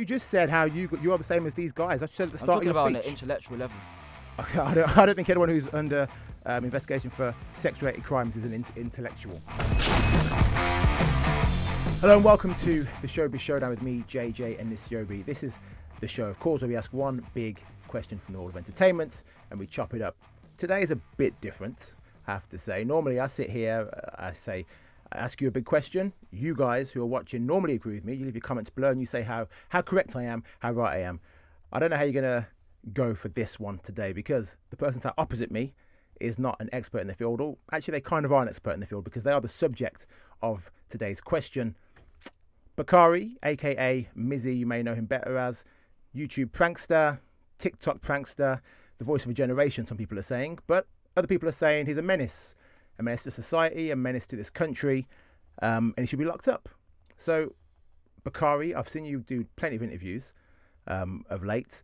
You just said how you are the same as these guys. I said at the I'm start of talking your about on speech. an intellectual level. I don't think anyone who's under investigation for sex-related crimes is an intellectual. Hello and welcome to the Showbiz Showdown with me, JJ, and Nisyobi. This is the show, of course, where we ask one big question from the world of entertainment and we chop it up. Today is a bit different, I have to say. Normally I sit here, I ask you a big question. You guys who are watching normally agree with me. You leave your comments below and you say how correct I am, how right I am. I don't know how you're going to go for this one today because the person sat opposite me is not an expert in the field. Or actually, they kind of are an expert in the field because they are the subject of today's question. Bakari, aka Mizzy, you may know him better as YouTube prankster, TikTok prankster, the voice of a generation, some people are saying. But other people are saying he's a menace to society, a menace to this country, and he should be locked up. So, Bakari, I've seen you do plenty of interviews of late.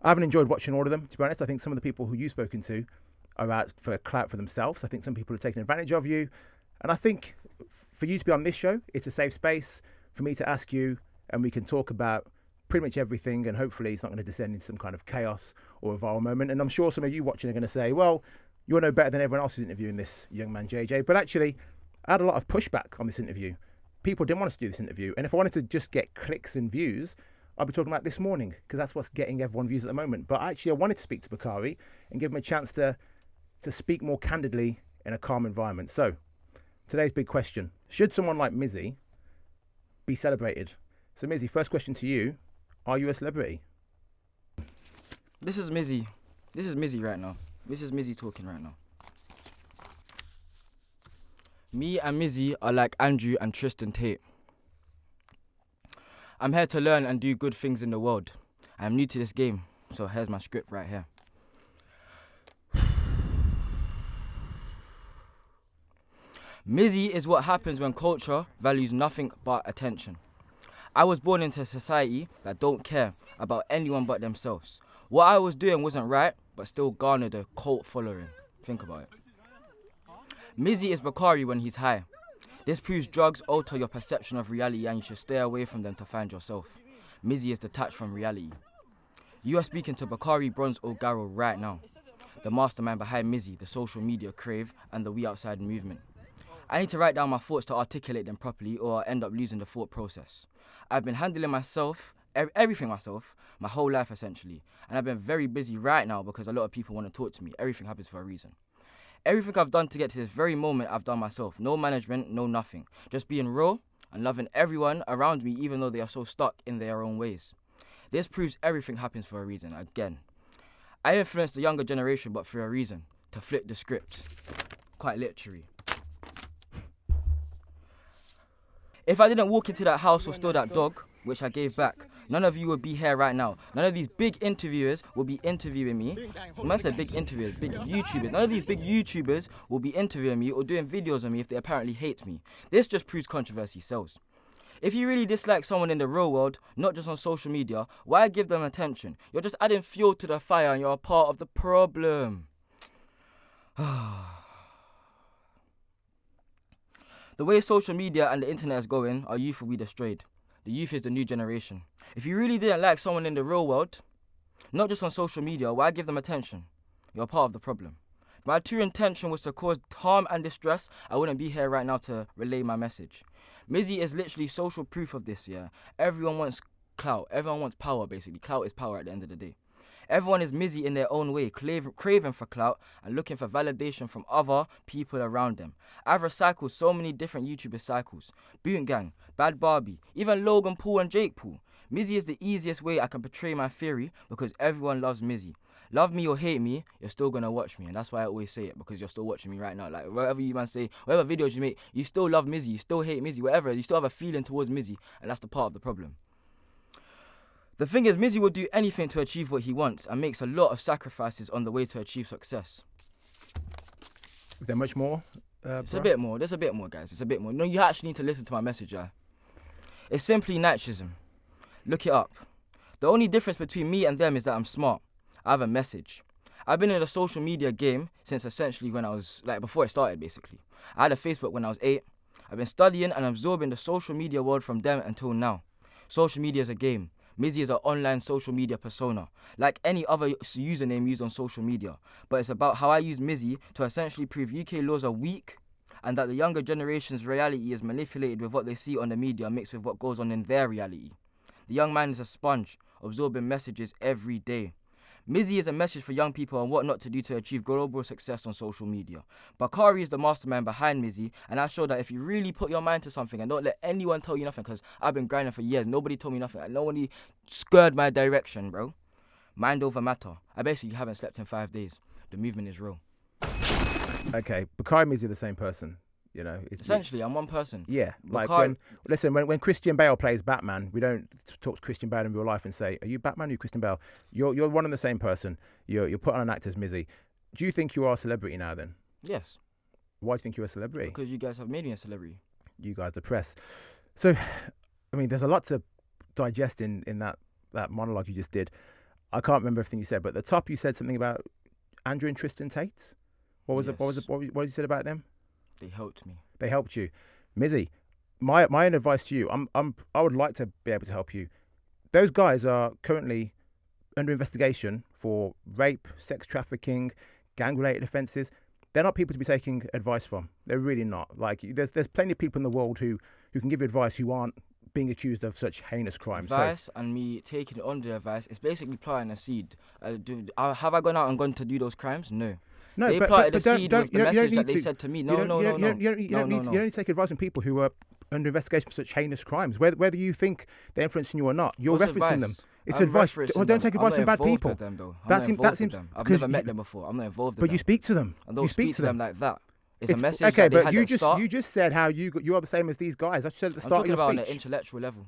I haven't enjoyed watching all of them, to be honest. I think some of the people who you've spoken to are out for clout for themselves. I think some people are taking advantage of you. And I think for you to be on this show, it's a safe space for me to ask you, and we can talk about pretty much everything, and hopefully it's not going to descend into some kind of chaos or a viral moment. And I'm sure some of you watching are going to say, well, you're no better than everyone else who's interviewing this young man, JJ. But actually, I had a lot of pushback on this interview. People didn't want us to do this interview. And if I wanted to just get clicks and views, I'd be talking about this morning, because that's what's getting everyone views at the moment. But actually, I wanted to speak to Bakari and give him a chance to speak more candidly in a calm environment. So, today's big question. Should someone like Mizzy be celebrated? So, Mizzy, first question to you. Are you a celebrity? This is Mizzy. This is Mizzy right now. This is Mizzy talking right now. Me and Mizzy are like Andrew and Tristan Tate. I'm here to learn and do good things in the world. I'm new to this game, so here's my script right here. Mizzy is what happens when culture values nothing but attention. I was born into a society that don't care about anyone but themselves. What I was doing wasn't right, but still garnered a cult following. Think about it. Mizzy is Bakari when he's high. This proves drugs alter your perception of reality and you should stay away from them to find yourself. Mizzy is detached from reality. You are speaking to Bakari Bronze O'Garrow right now, the mastermind behind Mizzy, the social media crave, and the We Outside movement. I need to write down my thoughts to articulate them properly or I'll end up losing the thought process. I've been handling everything myself, my whole life essentially. And I've been very busy right now because a lot of people want to talk to me. Everything happens for a reason. Everything I've done to get to this very moment, I've done myself. No management, no nothing. Just being raw and loving everyone around me even though they are so stuck in their own ways. This proves everything happens for a reason, again. I influenced the younger generation but for a reason. To flip the script. Quite literally. If I didn't walk into that house or steal that dog, which I gave back, none of you would be here right now. None of these big interviewers will be interviewing me. When I say big interviewers, big YouTubers. None of these big YouTubers will be interviewing me or doing videos on me if they apparently hate me. This just proves controversy sells. If you really dislike someone in the real world, not just on social media, why give them attention? You're just adding fuel to the fire and you're a part of the problem. The way social media and the internet is going, our youth will be destroyed. The youth is the new generation. If you really didn't like someone in the real world, not just on social media, why give them attention? You're part of the problem. If my true intention was to cause harm and distress, I wouldn't be here right now to relay my message. Mizzy is literally social proof of this, yeah? Everyone wants clout. Everyone wants power, basically. Clout is power at the end of the day. Everyone is Mizzy in their own way, craving for clout and looking for validation from other people around them. I've recycled so many different YouTuber cycles. Boot Gang, Bad Barbie, even Logan Paul and Jake Paul. Mizzy is the easiest way I can portray my theory because everyone loves Mizzy. Love me or hate me, you're still going to watch me. And that's why I always say it, because you're still watching me right now. Like, whatever you man say, whatever videos you make, you still love Mizzy, you still hate Mizzy, whatever. You still have a feeling towards Mizzy, and that's the part of the problem. The thing is, Mizzy will do anything to achieve what he wants and makes a lot of sacrifices on the way to achieve success. Is there much more? It's a bit more. There's a bit more, guys. It's a bit more. No, you actually need to listen to my message, yeah. It's simply nihilism. Look it up. The only difference between me and them is that I'm smart. I have a message. I've been in the social media game since essentially when I was, before it started, basically. I had a Facebook when I was 8. I've been studying and absorbing the social media world from then until now. Social media is a game. Mizzy is an online social media persona, like any other username used on social media. But it's about how I use Mizzy to essentially prove UK laws are weak and that the younger generation's reality is manipulated with what they see on the media mixed with what goes on in their reality. The young man is a sponge, absorbing messages every day. Mizzy is a message for young people on what not to do to achieve global success on social media. Bakari is the mastermind behind Mizzy, and I show that if you really put your mind to something and don't let anyone tell you nothing, because I've been grinding for years, nobody told me nothing, and nobody skirted my direction, bro. Mind over matter. I basically haven't slept in 5 days. The movement is real. Okay, Bakari and Mizzy are the same person. You know, essentially, I'm one person. Yeah, like when Christian Bale plays Batman, we don't talk to Christian Bale in real life and say, "Are you Batman? Or are you Christian Bale?" You're one and the same person. You're put on an act as Mizzy. Do you think you are a celebrity now? Then yes. Why do you think you're a celebrity? Because you guys have made me a celebrity. You guys, the press. So, I mean, there's a lot to digest in that monologue you just did. I can't remember everything you said, but at the top you said something about Andrew and Tristan Tate. What was it? What you said about them? They helped me. They helped you. Mizzy, my own advice to you, I would like to be able to help you. Those guys are currently under investigation for rape, sex trafficking, gang-related offences. They're not people to be taking advice from. They're really not. Like, there's plenty of people in the world who can give you advice who aren't being accused of such heinous crimes. Advice and me taking on the advice, it's basically planting a seed. Have I gone out and gone to do those crimes? No. No, they planted a seed with the message that they said to me. No. You don't need to take advice from people who are under investigation for such heinous crimes. Whether you think they're influencing you or not, you're referencing them. It's advice. Don't take advice from bad people. I've never met them before. I'm not involved with them. But you speak to them. I don't speak to them like that. It's a message okay, that they but had you at the start. you just said how you are the same as these guys. I said at the start of your speech. I'm talking about on an intellectual level.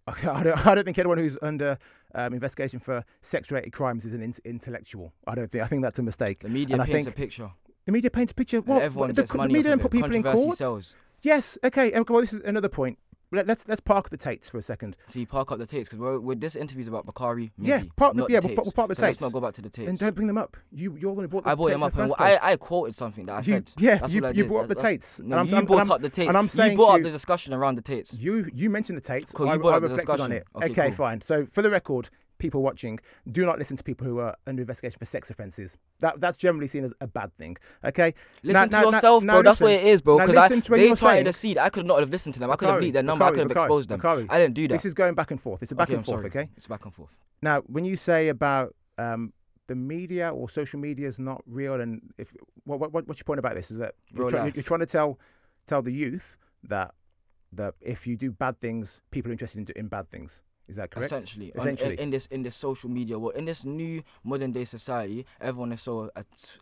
Okay, I don't think anyone who's under investigation for sex-related crimes is an intellectual. I think that's a mistake. The media paints a picture. The media paints a picture. What? Everyone gets money the media off don't of put it. people in Controversy court. sells. Yes. Okay. Well, this is another point. Let's park the Tates for a second. See, park up the Tates because this interview's about Bakari, Mizzy, we'll park the Tates. Tates. Let's not go back to the Tates. And don't bring them up. You're the one who brought the Tates. I brought them up and I quoted something that I said. Yeah, that's you brought up the Tates. No, you brought up the Tates. And I'm saying you brought up the discussion around the Tates. You mentioned the Tates. Cool, I brought up reflected the discussion on it. Okay, cool. Fine. So for the record, people watching, do not listen to people who are under investigation for sex offences. That's generally seen as a bad thing. Okay. Listen to yourself, bro. That's what it is, bro. Because they planted a seed. I could not have listened to them. I could have leaked their number. I could have exposed them. I didn't do that. This is going back and forth. It's a back and forth. Okay. It's back and forth. Now, when you say about the media or social media is not real, and what's your point about this? Is that you're trying to tell the youth that if you do bad things, people are interested in bad things. Is that correct? Essentially. In this social media world, in this new modern day society, everyone is so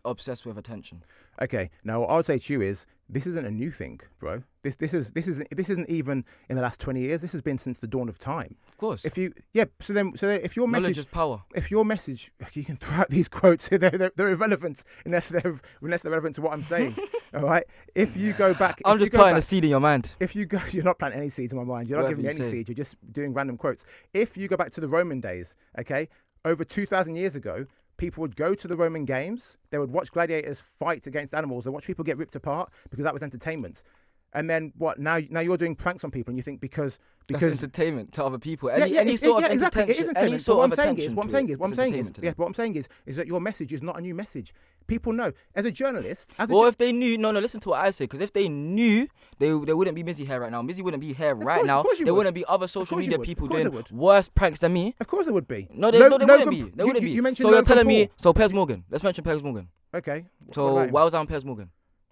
obsessed with attention. Okay. Now, what I would say to you is this isn't a new thing, bro. This isn't even in the last 20 years. This has been since the dawn of time. Of course. So if your message, knowledge is power. If your message, you can throw out these quotes. They're irrelevant unless they're relevant to what I'm saying. All right. If you go back, I'm just planting a seed in your mind. If you go, you're not planting any seeds in my mind. You're not giving me any seeds. You're just doing random quotes. If you go back to the Roman days, okay, over 2,000 years ago, people would go to the Roman games. They would watch gladiators fight against animals. They watch people get ripped apart because that was entertainment. And then what? Now you're doing pranks on people, and you think because that's entertainment to other people. Any sort of exactly. It is entertainment. What I'm saying is that your message is not a new message. People know. As a journalist, if they knew, listen to what I say. Because if they knew, they wouldn't be Mizzy here right now. Mizzy wouldn't be here right now. There wouldn't be other social media people doing worse pranks than me. Of course there would be. No, they wouldn't be. They wouldn't be. You mentioned so you're telling me? So Piers Morgan. Let's mention Piers Morgan. Okay. So why was I on Piers Morgan?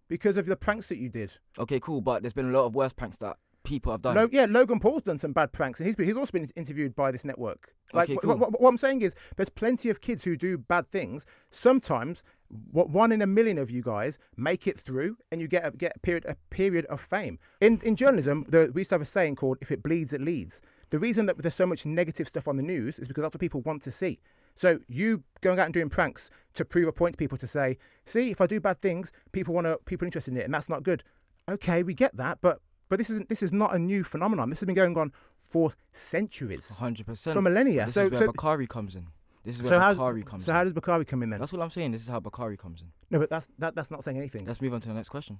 Because of the pranks that you did. Okay, cool. But there's been a lot of worse pranks that people have done. Logan Paul's done some bad pranks, and he's also been interviewed by this network. Like, okay, cool. what I'm saying is, there's plenty of kids who do bad things. Sometimes, 1 in a million of you guys make it through, and you get a period of fame. In journalism, we used to have a saying called "If it bleeds, it leads." The reason that there's so much negative stuff on the news is because that's what people want to see. So you going out and doing pranks to prove a point to people to say, see, if I do bad things, people are interested in it, and that's not good. Okay, we get that, but this is not a new phenomenon. This has been going on for centuries. 100%. For millennia. This is where Bakari comes in. So how does Bakari come in then? That's what I'm saying. This is how Bakari comes in. No, but that's not saying anything. Let's move on to the next question.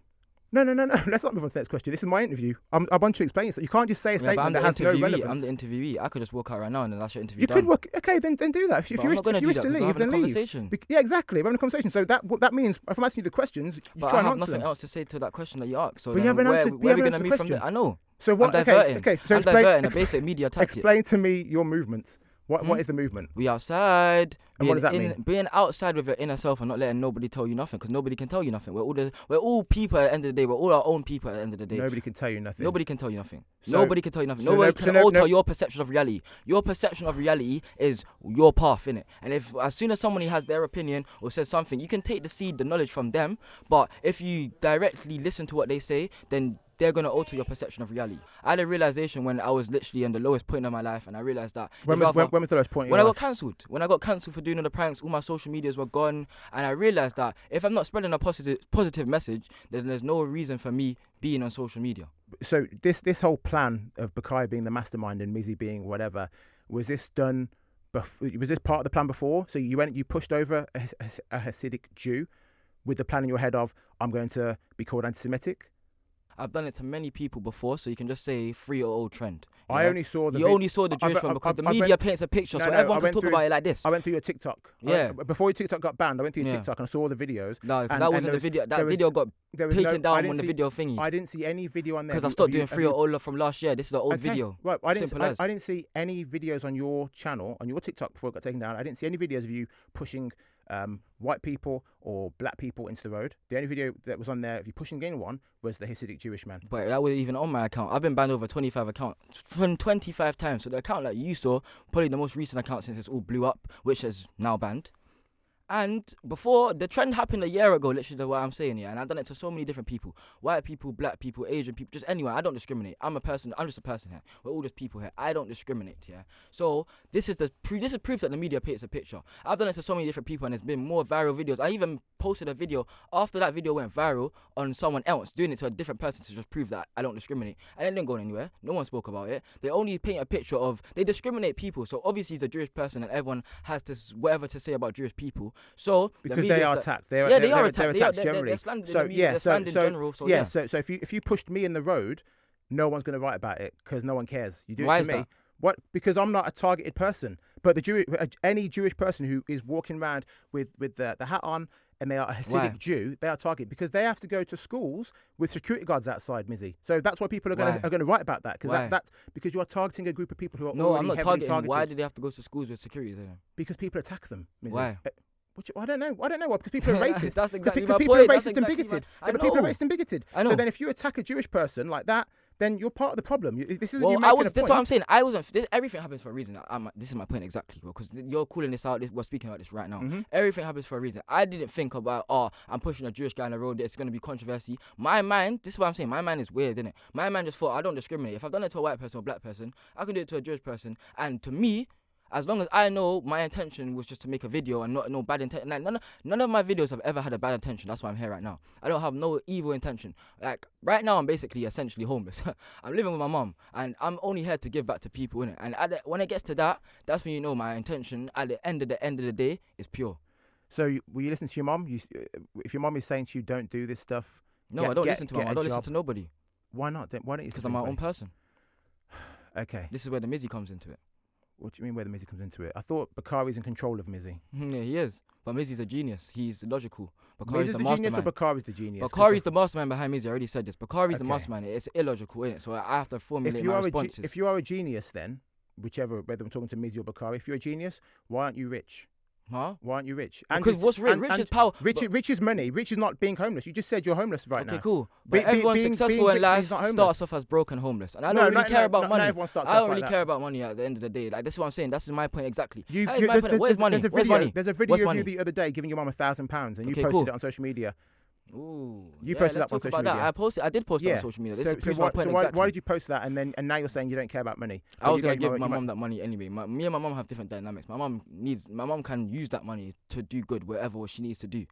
No. Let's not move on to the next question. This is my interview. I want to explain it. You can't just say a Yeah, but statement I'm that the has no interviewee. relevance. I'm the interviewee. I could just walk out right now and then that's your interview. You done. could work. Okay, then do that. If But you I'm wish, not gonna if you do wish that to 'cause we're leave, having then a leave. conversation. Yeah, exactly. We're having a conversation. So that means if I'm asking you the questions, you But try I and have answer nothing them. else to say to that question that you asked. So But you then haven't where answered- are you we haven't going to answered move the from there? question. I know. So what? I'm diverting. Okay. So I'm diverting. A basic media tactic. explain to me your movements. What is the movement? We outside. And what does that mean? Being outside with your inner self and not letting nobody tell you nothing, because nobody can tell you nothing. We're all people at the end of the day. We're all our own people at the end of the day. Nobody can tell you nothing. Nobody can tell you nothing. So- Nobody can tell you nothing. so Nobody no- can so no- alter no- your perception of reality. Your perception of reality is your path, innit? And if as soon as somebody has their opinion or says something, you can take the seed, the knowledge from them. But if you directly listen to what they say, then they're going to alter your perception of reality. I had a realization when I was literally in the lowest point of my life, and I realized that When was the lowest point? in when your I life? got cancelled. When I got cancelled for doing all the pranks, all my social medias were gone, and I realized that if I'm not spreading a positive message, then there's no reason for me being on social media. So this whole plan of Bakai being the mastermind and Mizzy being whatever, was this done? Was this part of the plan before? So you pushed over a Hasidic Jew with the plan in your head of I'm going to be called anti-Semitic. I've done it to many people before, so you can just say free or old trend. I yeah? only saw the. You only saw the Jewish one because the media paints a picture, so everyone can talk about it like this. I went through your TikTok. Yeah. Before your TikTok got banned, I went through your TikTok and I saw all the videos. No, and that wasn't there the was- video. there That was- video got there was taken no- I down didn't on the see- video thingy. I didn't see any video on there. Because I of stopped you- doing of free you- or old from last year. This is an old Okay, video. Right, I didn't. Simple as. I didn't see any videos on your channel, on your TikTok before it got taken down. I didn't see any videos of you pushing white people or black people into the road. The only video that was on there of you pushing anyone was the Hasidic Jewish man. But that wasn't even on my account. I've been banned over 25 times. So the account that you saw, probably the most recent account since it's all blew up, which is now banned. And before, the trend happened a year ago, literally what I'm saying here. And I've done it to so many different people. White people, black people, Asian people, just anyone. I don't discriminate. I'm just a person here. We're all just people here. I don't discriminate, yeah. So this is proof that the media paints a picture. I've done it to so many different people and there's been more viral videos. I even posted a video after that video went viral on someone else doing it to a different person to just prove that I don't discriminate. And it didn't go anywhere. No one spoke about it. They only paint a picture of, they discriminate people. So obviously he's a Jewish person and everyone has whatever to say about Jewish people. So because they are attacked. They are attacked. They're attacked generally. They're slandered in the media, they're slandered in general. So So if you pushed me in the road, no one's going to write about it because no one cares. You do Why it is to me. that? What? Because I'm not a targeted person. But any Jewish person who is walking around with the hat on and they are a Hasidic Why? Jew, they are targeted because they have to go to schools with security guards outside, Mizzy. So that's why people are going to write about that because that's because you are targeting a group of people who are No, already I'm not heavily targeting. Why do they have to go to schools with security then? Because people attack them, Mizzy. Why? I don't know. Because people are racist. That's exactly because my people point. are That's racist and exactly bigoted. I But people are know. racist and bigoted. I know. So then if you attack a Jewish person like that, then you're part of the problem. This isn't you Well, making a that's point. what I'm saying. I wasn't. Everything happens for a reason. This is my point exactly, because you're calling this out. We're speaking about this right now. Mm-hmm. Everything happens for a reason. I didn't think about, I'm pushing a Jewish guy on the road. It's going to be controversy. My mind, this is what I'm saying. My mind is weird, isn't it? My mind just thought, I don't discriminate. If I've done it to a white person or black person, I can do it to a Jewish person. And to me, as long as I know my intention was just to make a video and not no bad intention. Like, none of my videos have ever had a bad intention. That's why I'm here right now. I don't have no evil intention. Like right now, I'm basically essentially homeless. I'm living with my mom, and I'm only here to give back to people, innit? And when it gets to that, that's when you know my intention at the end of the day is pure. So will you listen to your mom? If your mom is saying to you, don't do this stuff. No, I don't listen to mom. I don't listen to nobody. Why not? Why don't you? Because I'm my own person. Okay. This is where the Mizzy comes into it. What do you mean where the Mizzy comes into it? I thought Bakari's in control of Mizzy. Yeah, he is. But Mizzy's a genius. He's logical. Mizzy's the genius or Bakari's the genius? Bakari's the mastermind behind Mizzy. I already said this. Bakari's the Okay. mastermind. It's illogical, innit? So I have to formulate my responses. If you are a genius, then whether I'm talking to Mizzy or Bakari, if you're a genius, why aren't you rich? Huh? Why aren't you rich? Because what's rich? Rich is power. Rich is money. Rich is not being homeless. You just said you're homeless right now. Okay, cool. But everyone successful in life starts off as broke and homeless. And I don't really care about money. I don't really care about money at the end of the day. Like, this is what I'm saying. That's my point exactly. Where's money? Where's money? There's a video of you the other day giving your mum £1,000 and you posted it on social media. Ooh, you posted that on social media. I did post it on social media. This proves my point exactly. Why did you post that? And now you're saying you don't care about money. I was gonna give my mum that money anyway. Me and my mum have different dynamics. My mum can use that money to do good wherever she needs to do.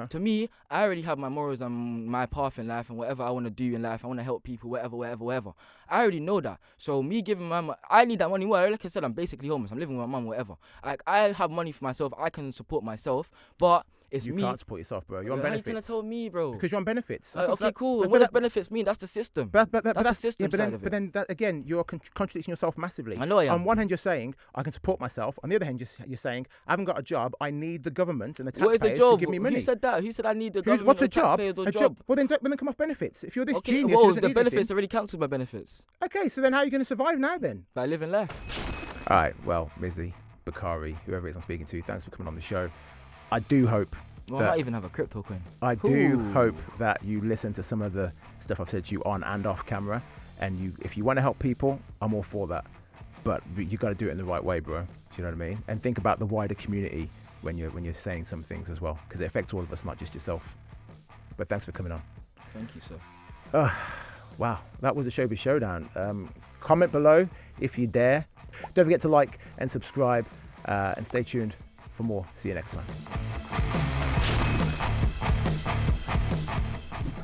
To me, I already have my morals and my path in life and whatever I want to do in life. I want to help people, whatever. I already know that. So me giving I need that money. Well, like I said, I'm basically homeless. I'm living with my mum, whatever. Like, I have money for myself. I can support myself, but It's You me. can't support yourself, bro. You're on How you benefits. trying to tell me, bro? Because you're on benefits. Okay, cool. But What does benefits mean? That's the system. But that's the system but side of it. then that, again, you're contradicting yourself massively. I know I am. On one hand, you're saying I can support myself. On the other hand, you're saying I haven't got a job. I need the government and the taxpayers What is a job? to give me money. Who said that? Who said I need the government What's or a job? taxpayers or A job? Well, then come off benefits. If you're this Okay, genius, who well, doesn't the need benefits anything- already cancelled my benefits. Okay, so then how are you going to survive now then? By living life. All right, well, Mizzy, Bakari, whoever it is I'm speaking to, thanks for coming on the show. I do hope Well, I might even have a crypto coin. I do Ooh. hope that you listen to some of the stuff I've said to you on and off camera, and if you want to help people, I'm all for that. But you got to do it in the right way, bro. Do you know what I mean? And think about the wider community when you're saying some things as well, because it affects all of us, not just yourself. But thanks for coming on. Thank you, sir. Wow, that was a Showbiz Showdown. Comment below if you dare. Don't forget to like and subscribe, and stay tuned for more. See you next time.